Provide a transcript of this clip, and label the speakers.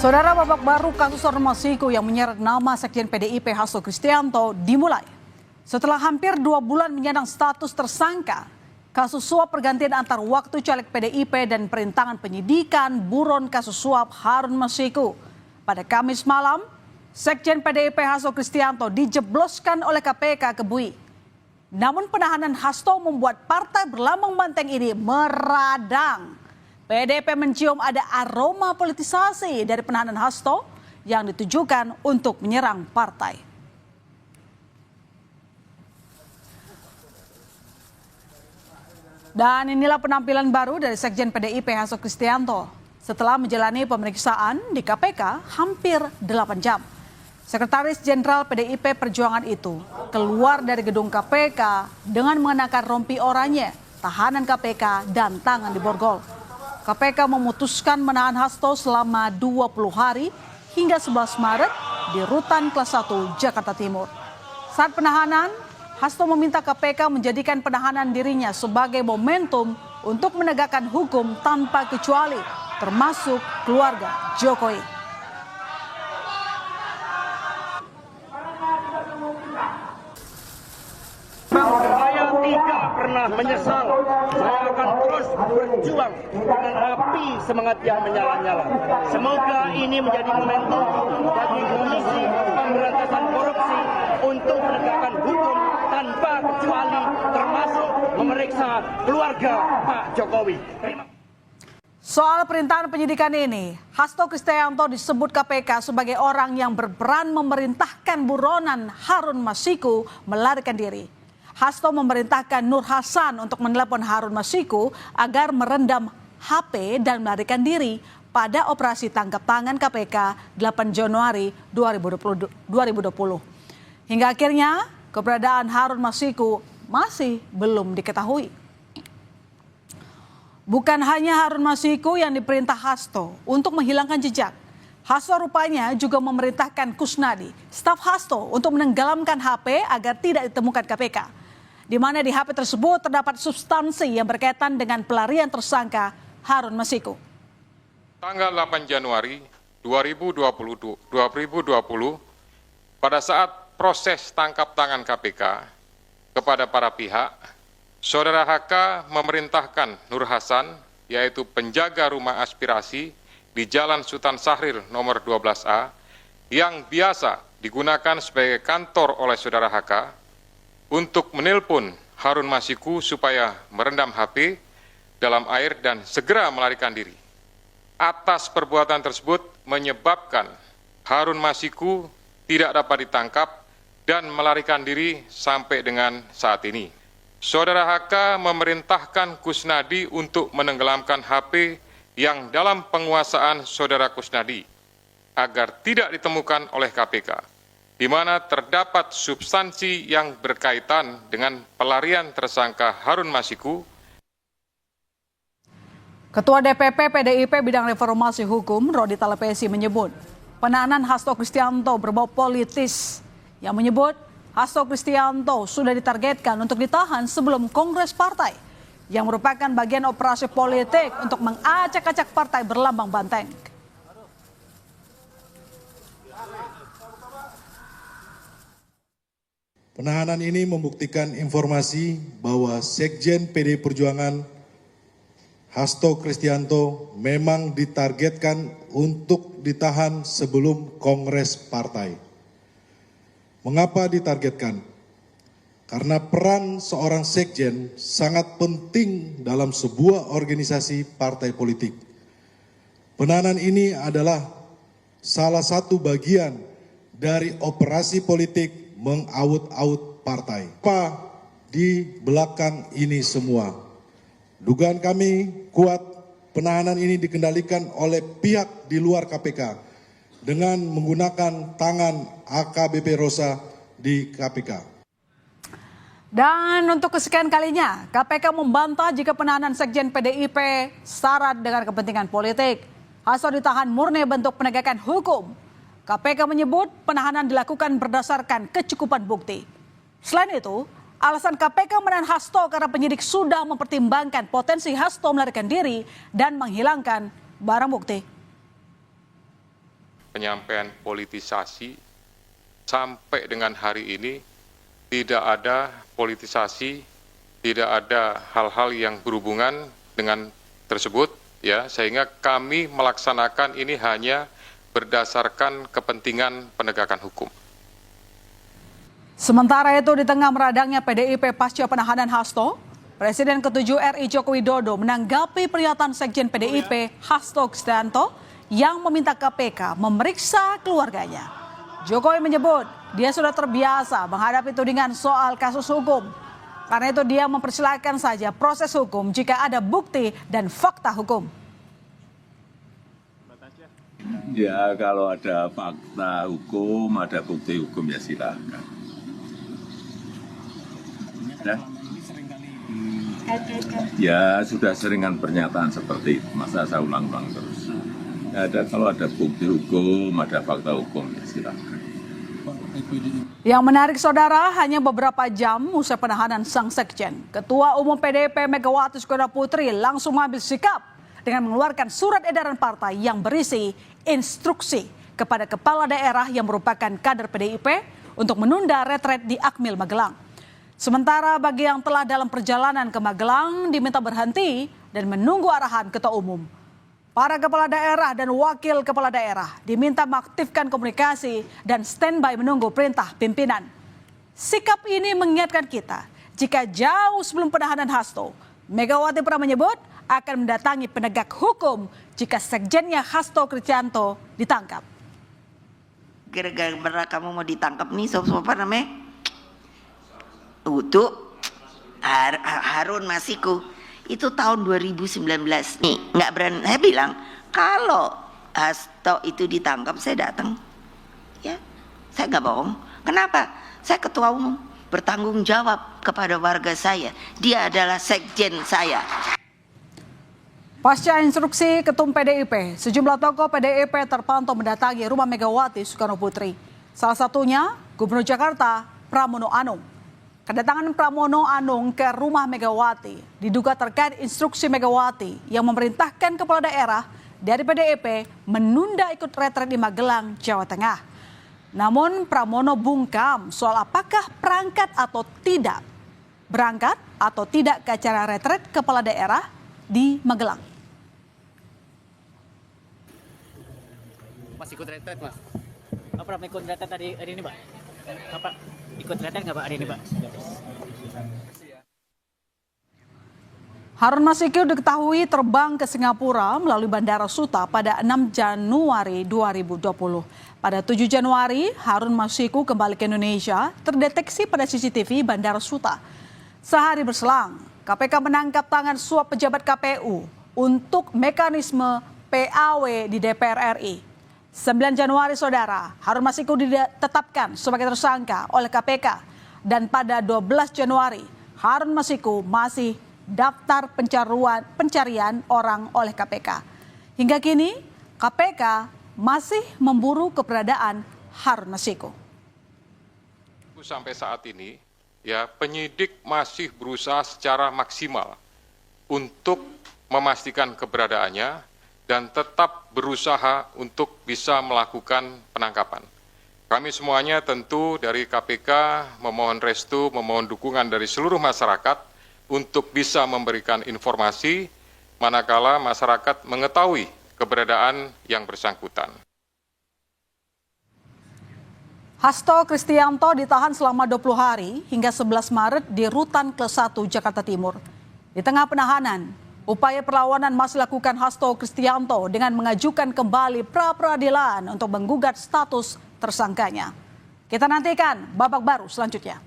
Speaker 1: Saudara, babak baru kasus Harun Masiku yang menyeret nama Sekjen PDIP Hasto Kristianto dimulai. Setelah hampir 2 bulan menyandang status tersangka, kasus suap pergantian antar waktu caleg PDIP dan perintangan penyidikan buron kasus suap Harun Masiku. Pada Kamis malam, Sekjen PDIP Hasto Kristianto dijebloskan oleh KPK ke Bui. Namun penahanan Hasto membuat partai berlambang banteng ini meradang. PDIP mencium ada aroma politisasi dari penahanan Hasto yang ditujukan untuk menyerang partai. Dan inilah penampilan baru dari Sekjen PDIP Hasto Kristianto setelah menjalani pemeriksaan di KPK hampir 8 jam. Sekretaris Jenderal PDIP Perjuangan itu keluar dari gedung KPK dengan mengenakan rompi oranye, tahanan KPK dan tangan di borgol. KPK memutuskan menahan Hasto selama 20 hari hingga 11 Maret di Rutan Kelas 1 Jakarta Timur. Saat penahanan, Hasto meminta KPK menjadikan penahanan dirinya sebagai momentum untuk menegakkan hukum tanpa kecuali, termasuk keluarga Jokowi.
Speaker 2: Saya tidak pernah menyesal. Saya akan terus berjuang dengan api semangat yang menyala-nyala. Semoga ini menjadi momentum bagi Komisi Pemberantasan Korupsi untuk menegakkan hukum tanpa kecuali, termasuk memeriksa keluarga Pak Jokowi.
Speaker 1: Soal perintahan penyidikan ini, Hasto Kristianto disebut KPK sebagai orang yang berperan memerintahkan buronan Harun Masiku melarikan diri. Hasto memerintahkan Nur Hasan untuk menelepon Harun Masiku agar merendam HP dan melarikan diri pada operasi tangkap tangan KPK 8 Januari 2020. Hingga akhirnya keberadaan Harun Masiku masih belum diketahui. Bukan hanya Harun Masiku yang diperintah Hasto untuk menghilangkan jejak. Hasto rupanya juga memerintahkan Kusnadi, staf Hasto, untuk menenggelamkan HP agar tidak ditemukan KPK. Di mana di HP tersebut terdapat substansi yang berkaitan dengan pelarian tersangka Harun Masiku.
Speaker 3: Tanggal 8 Januari 2020, pada saat proses tangkap tangan KPK kepada para pihak, Saudara HK memerintahkan Nur Hasan, yaitu penjaga rumah aspirasi di Jalan Sultan Syahrir nomor 12A, yang biasa digunakan sebagai kantor oleh Saudara HK, untuk menelpon Harun Masiku supaya merendam HP dalam air dan segera melarikan diri. Atas perbuatan tersebut menyebabkan Harun Masiku tidak dapat ditangkap dan melarikan diri sampai dengan saat ini. Saudara HK memerintahkan Kusnadi untuk menenggelamkan HP yang dalam penguasaan Saudara Kusnadi agar tidak ditemukan oleh KPK. Di mana terdapat substansi yang berkaitan dengan pelarian tersangka Harun Masiku.
Speaker 1: Ketua DPP PDIP Bidang Reformasi Hukum, Rodi Talapesi, menyebut penahanan Hasto Kristianto berbau politis, yang menyebut Hasto Kristianto sudah ditargetkan untuk ditahan sebelum Kongres Partai, yang merupakan bagian operasi politik untuk mengacak-acak partai berlambang banteng.
Speaker 4: Penahanan ini membuktikan informasi bahwa Sekjen PDI Perjuangan Hasto Kristianto memang ditargetkan untuk ditahan sebelum Kongres Partai. Mengapa ditargetkan? Karena peran seorang Sekjen sangat penting dalam sebuah organisasi partai politik. Penahanan ini adalah salah satu bagian dari operasi politik mengaut-aut partai. Apa di belakang ini semua? Dugaan kami kuat penahanan ini dikendalikan oleh pihak di luar KPK dengan menggunakan tangan AKBP Rosa di KPK.
Speaker 1: Dan untuk kesekian kalinya, KPK membantah jika penahanan Sekjen PDIP syarat dengan kepentingan politik. Hasto ditahan murni bentuk penegakan hukum. KPK menyebut penahanan dilakukan berdasarkan kecukupan bukti. Selain itu, alasan KPK menahan Hasto karena penyidik sudah mempertimbangkan potensi Hasto melarikan diri dan menghilangkan barang bukti.
Speaker 3: penyampaian politisasi. Sampai dengan hari ini tidak ada politisasi, tidak ada hal-hal yang berhubungan dengan tersebut, ya, sehingga kami melaksanakan ini hanya berdasarkan kepentingan penegakan hukum.
Speaker 1: Sementara itu, di tengah meradangnya PDIP pasca penahanan Hasto, Presiden ke-7 RI Joko Widodo menanggapi pernyataan Sekjen PDIP Hasto Kristianto yang meminta KPK memeriksa keluarganya. Jokowi menyebut dia sudah terbiasa menghadapi tudingan soal kasus hukum. Karena itu dia mempersilahkan saja proses hukum jika ada bukti dan fakta hukum.
Speaker 5: Ya, kalau ada fakta hukum, ada bukti hukum, ya silakan. Ya, sudah seringan pernyataan seperti itu. Masa saya ulang-ulang terus. Ya, kalau ada bukti hukum, ada fakta hukum, ya silakan.
Speaker 1: Yang menarik saudara, hanya beberapa jam usai penahanan sang sekjen, Ketua Umum PDIP Megawati Soekarno Putri langsung mengambil sikap dengan mengeluarkan surat edaran partai yang berisi instruksi kepada kepala daerah yang merupakan kader PDIP untuk menunda retret di Akmil Magelang. Sementara bagi yang telah dalam perjalanan ke Magelang diminta berhenti dan menunggu arahan Ketua Umum. Para kepala daerah dan wakil kepala daerah diminta mengaktifkan komunikasi dan standby menunggu perintah pimpinan. Sikap ini mengingatkan kita, jika jauh sebelum penahanan Hasto, Megawati pernah menyebut akan mendatangi penegak hukum jika sekjennya Hasto Kristianto ditangkap.
Speaker 6: Gara-gara kamu mau ditangkap nih, apa namanya? Untuk Harun Masiku. Itu tahun 2019 nih, nggak berani. Saya bilang kalau Hasto itu ditangkap saya datang, ya saya nggak bohong. Kenapa? Saya ketua umum, bertanggung jawab kepada warga saya. Dia adalah sekjen saya.
Speaker 1: Pasca instruksi Ketum PDIP, sejumlah tokoh PDIP terpantau mendatangi rumah Megawati Soekarno Putri. Salah satunya Gubernur Jakarta Pramono Anung. Kedatangan Pramono Anung ke rumah Megawati diduga terkait instruksi Megawati yang memerintahkan kepala daerah dari PDIP menunda ikut retret di Magelang, Jawa Tengah. Namun Pramono bungkam soal apakah berangkat atau tidak ke acara retret kepala daerah di Magelang.
Speaker 7: Mas ikut retret, Mas. Apa ikut retret hari ini, Pak? Apa ikut retret nggak, Pak, hari ini, Pak?
Speaker 1: Harun Masiku diketahui terbang ke Singapura melalui Bandara Suta pada 6 Januari 2020. Pada 7 Januari, Harun Masiku kembali ke Indonesia terdeteksi pada CCTV Bandara Suta. Sehari berselang, KPK menangkap tangan suap pejabat KPU untuk mekanisme PAW di DPR RI. 9 Januari saudara, Harun Masiku ditetapkan sebagai tersangka oleh KPK. Dan pada 12 Januari, Harun Masiku masih daftar pencarian orang oleh KPK. Hingga kini, KPK masih memburu keberadaan Harun Masiku.
Speaker 3: Sampai saat ini, ya, penyidik masih berusaha secara maksimal untuk memastikan keberadaannya dan tetap berusaha untuk bisa melakukan penangkapan. Kami semuanya tentu dari KPK memohon restu, memohon dukungan dari seluruh masyarakat untuk bisa memberikan informasi manakala masyarakat mengetahui keberadaan yang bersangkutan.
Speaker 1: Hasto Kristianto ditahan selama 20 hari hingga 11 Maret di Rutan Ke-1 Jakarta Timur. Di tengah penahanan, upaya perlawanan masih dilakukan Hasto Kristianto dengan mengajukan kembali pra-peradilan untuk menggugat status tersangkanya. Kita nantikan babak baru selanjutnya.